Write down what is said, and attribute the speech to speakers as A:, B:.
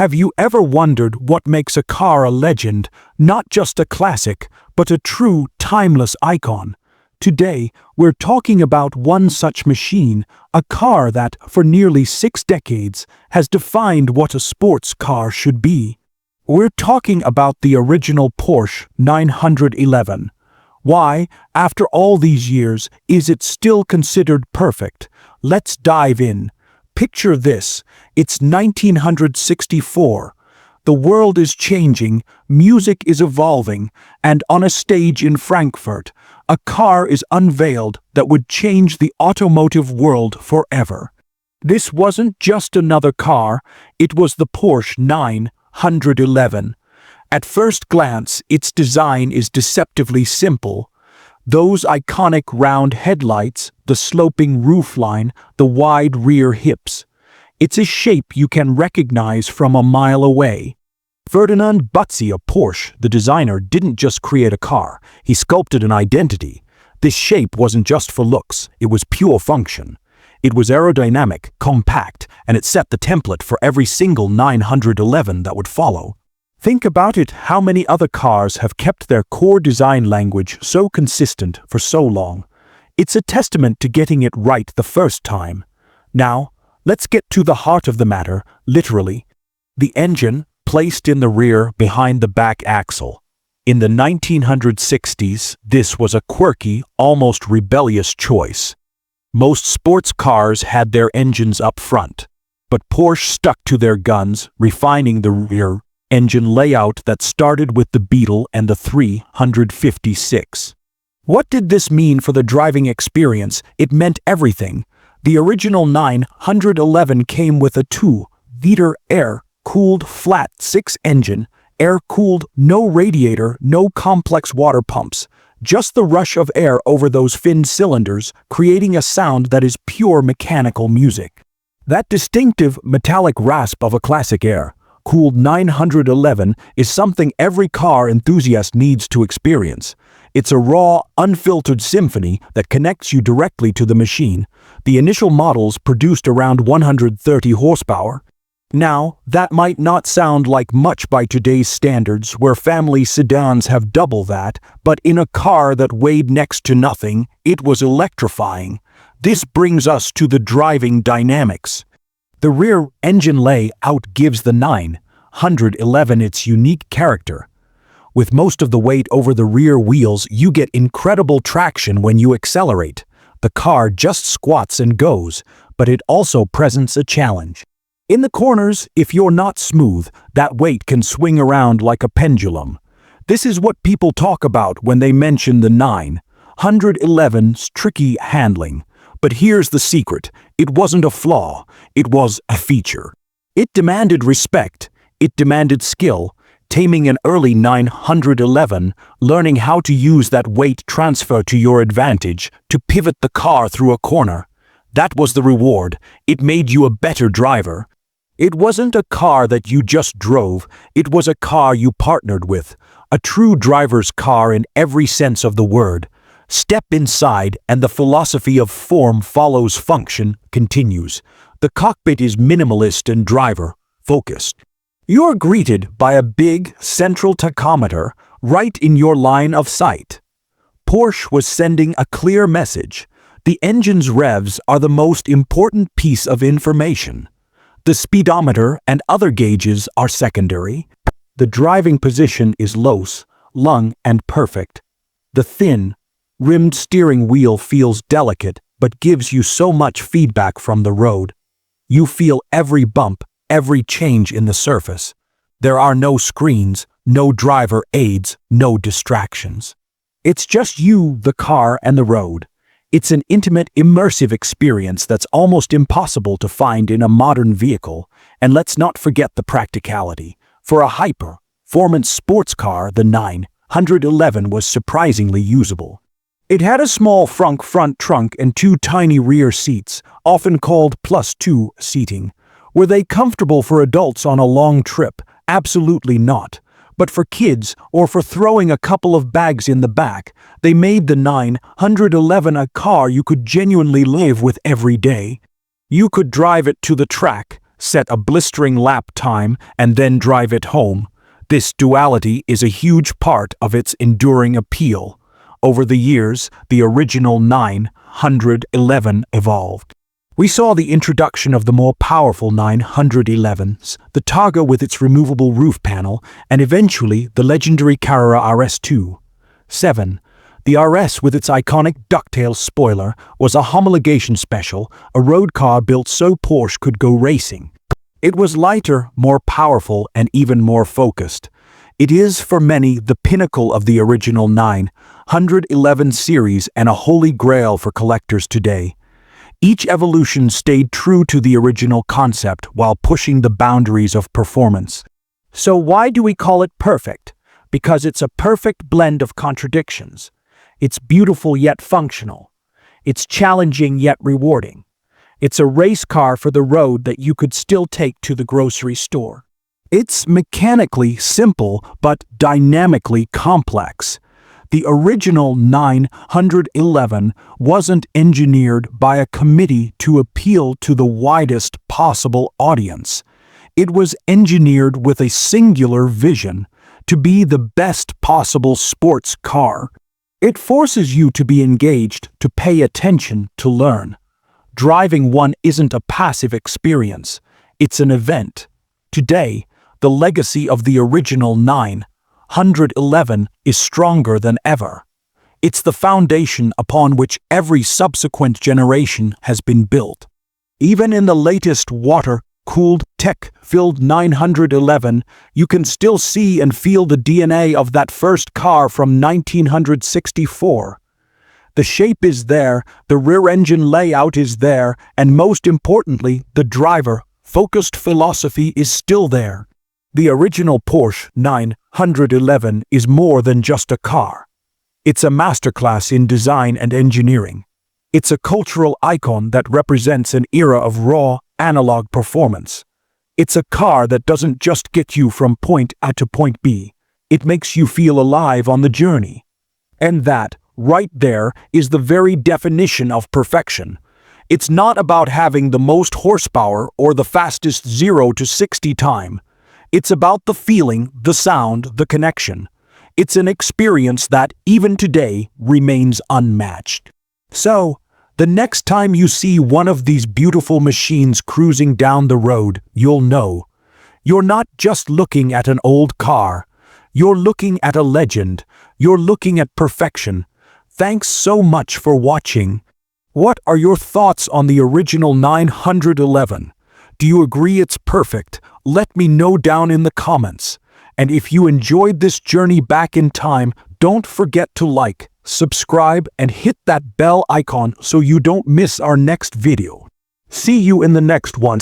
A: Have you ever wondered what makes a car a legend, not just a classic, but a true, timeless icon? Today, we're talking about one such machine, a car that, for nearly 6 decades, has defined what a sports car should be. We're talking about the original Porsche 911. Why, after all these years, is it still considered perfect? Let's dive in. Picture this, it's 1964. The world is changing, music is evolving, and on a stage in Frankfurt, a car is unveiled that would change the automotive world forever. This wasn't just another car, it was the Porsche 911. At first glance, its design is deceptively simple. Those iconic round headlights, the sloping roofline, the wide rear hips. It's a shape you can recognize from a mile away. Ferdinand Butzi of Porsche, the designer, didn't just create a car, he sculpted an identity. This shape wasn't just for looks, it was pure function. It was aerodynamic, compact, and it set the template for every single 911 that would follow. Think about it, how many other cars have kept their core design language so consistent for so long? It's a testament to getting it right the first time. Now, let's get to the heart of the matter, literally. The engine, placed in the rear behind the back axle. In the 1960s, this was a quirky, almost rebellious choice. Most sports cars had their engines up front, but Porsche stuck to their guns, refining the rear engine layout that started with the Beetle and the 356. What did this mean for the driving experience? It meant everything. The original 911 came with a 2-liter air-cooled flat-six engine, air-cooled, no radiator, no complex water pumps, just the rush of air over those finned cylinders, creating a sound that is pure mechanical music. That distinctive metallic rasp of a classic air-cooled 911 is something every car enthusiast needs to experience. It's a raw, unfiltered symphony that connects you directly to the machine. The initial models produced around 130 horsepower. Now, that might not sound like much by today's standards, where family sedans have double that, but in a car that weighed next to nothing, it was electrifying. This brings us to the driving dynamics. The rear engine layout gives the 911 its unique character. With most of the weight over the rear wheels, you get incredible traction when you accelerate. The car just squats and goes, but it also presents a challenge. In the corners, if you're not smooth, that weight can swing around like a pendulum. This is what people talk about when they mention the 911's tricky handling. But here's the secret, it wasn't a flaw, it was a feature. It demanded respect, it demanded skill, taming an early 911, learning how to use that weight transfer to your advantage, to pivot the car through a corner. That was the reward, it made you a better driver. It wasn't a car that you just drove, it was a car you partnered with, a true driver's car in every sense of the word. Step inside and the philosophy of form follows function continues. The cockpit is minimalist and driver-focused. You're greeted by a big central tachometer right in your line of sight. Porsche was sending a clear message. The engine's revs are the most important piece of information. The speedometer and other gauges are secondary. The driving position is low, long, and perfect. The thin, rimmed steering wheel feels delicate but gives you so much feedback from the road. You feel every bump, every change in the surface. There are no screens, no driver aids, no distractions. It's just you, the car, and the road. It's an intimate, immersive experience that's almost impossible to find in a modern vehicle. And let's not forget the practicality. For a high-performance sports car, the 911 was surprisingly usable. It had a small front trunk and 2 tiny rear seats, often called +2 seating. Were they comfortable for adults on a long trip? Absolutely not. But for kids, or for throwing a couple of bags in the back, they made the 911 a car you could genuinely live with every day. You could drive it to the track, set a blistering lap time, and then drive it home. This duality is a huge part of its enduring appeal. Over the years, the original 911 evolved. We saw the introduction of the more powerful 911s, the Targa with its removable roof panel, and eventually the legendary Carrera RS2. 7. The RS with its iconic ducktail spoiler was a homologation special, a road car built so Porsche could go racing. It was lighter, more powerful, and even more focused. It is, for many, the pinnacle of the original 911 series and a holy grail for collectors today. Each evolution stayed true to the original concept while pushing the boundaries of performance. So why do we call it perfect? Because it's a perfect blend of contradictions. It's beautiful yet functional. It's challenging yet rewarding. It's a race car for the road that you could still take to the grocery store. It's mechanically simple but dynamically complex. The original 911 wasn't engineered by a committee to appeal to the widest possible audience. It was engineered with a singular vision: to be the best possible sports car. It forces you to be engaged, to pay attention, to learn. Driving one isn't a passive experience, it's an event. Today, the legacy of the original 911 is stronger than ever. It's the foundation upon which every subsequent generation has been built. Even in the latest water-cooled, tech-filled 911, you can still see and feel the DNA of that first car from 1964. The shape is there, the rear engine layout is there, and most importantly, the driver-focused philosophy is still there. The original Porsche 911 is more than just a car. It's a masterclass in design and engineering. It's a cultural icon that represents an era of raw, analog performance. It's a car that doesn't just get you from point A to point B. It makes you feel alive on the journey. And that, right there, is the very definition of perfection. It's not about having the most horsepower or the fastest 0 to 60 time. It's about the feeling, the sound, the connection. It's an experience that, even today, remains unmatched. So, the next time you see one of these beautiful machines cruising down the road, you'll know. You're not just looking at an old car. You're looking at a legend. You're looking at perfection. Thanks so much for watching. What are your thoughts on the original 911? Do you agree it's perfect? Let me know down in the comments. And if you enjoyed this journey back in time, don't forget to like, subscribe, and hit that bell icon so you don't miss our next video. See you in the next one.